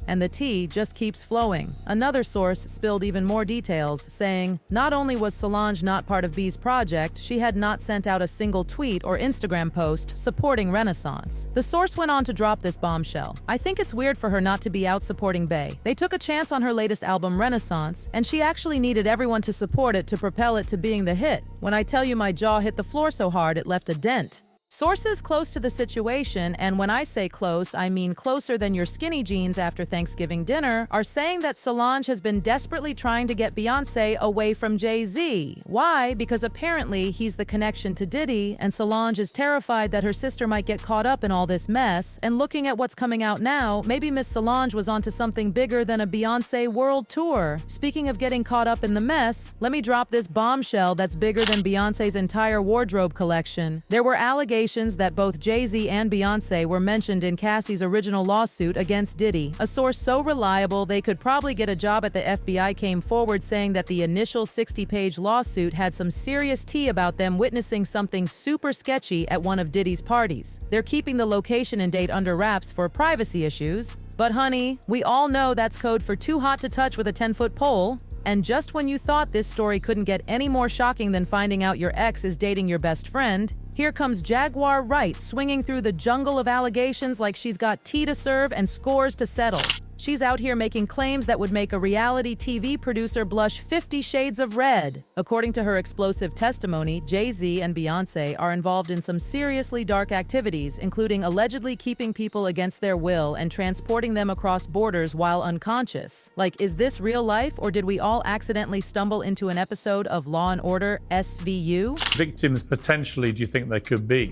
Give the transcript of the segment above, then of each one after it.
And the tea just keeps flowing. Another source spilled even more details, saying, not only was Solange not part of B's project, she had not sent out a single tweet or Instagram post supporting Renaissance. The source went on to drop this bombshell. I think it's weird for her not to be out supporting Bey. They took a chance on her latest album, Renaissance, and she actually needed everyone to support it to propel it to being the hit. When I tell you my jaw hit the floor so hard it left a dent. Sources close to the situation, and when I say close, I mean closer than your skinny jeans after Thanksgiving dinner, are saying that Solange has been desperately trying to get Beyoncé away from Jay-Z. Why? Because apparently he's the connection to Diddy, and Solange is terrified that her sister might get caught up in all this mess, and looking at what's coming out now, maybe Miss Solange was onto something bigger than a Beyoncé world tour. Speaking of getting caught up in the mess, let me drop this bombshell that's bigger than Beyoncé's entire wardrobe collection. There were allegations that both Jay-Z and Beyoncé were mentioned in Cassie's original lawsuit against Diddy. A source so reliable they could probably get a job at the FBI came forward saying that the initial 60-page lawsuit had some serious tea about them witnessing something super sketchy at one of Diddy's parties. They're keeping the location and date under wraps for privacy issues. But honey, we all know that's code for too hot to touch with a 10-foot pole. And just when you thought this story couldn't get any more shocking than finding out your ex is dating your best friend, here comes Jaguar Wright swinging through the jungle of allegations like she's got tea to serve and scores to settle. She's out here making claims that would make a reality TV producer blush 50 shades of red. According to her explosive testimony, Jay-Z and Beyoncé are involved in some seriously dark activities, including allegedly keeping people against their will and transporting them across borders while unconscious. Like, is this real life, or did we all accidentally stumble into an episode of Law & Order SVU? Victims, potentially, do you think there could be?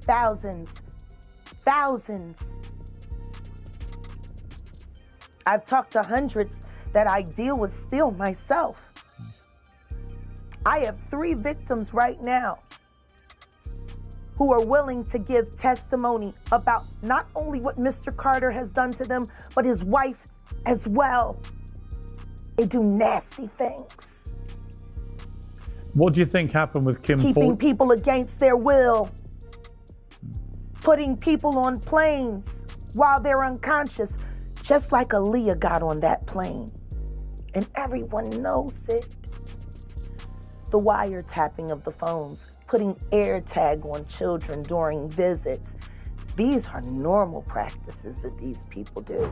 Thousands. Thousands. I've talked to hundreds that I deal with still myself. I have 3 victims right now who are willing to give testimony about not only what Mr. Carter has done to them, but his wife as well. They do nasty things. What do you think happened with Kim Keeping people against their will. Putting people on planes while they're unconscious. Just like Aaliyah got on that plane. And everyone knows it. The wiretapping of the phones, putting AirTag on children during visits. These are normal practices that these people do.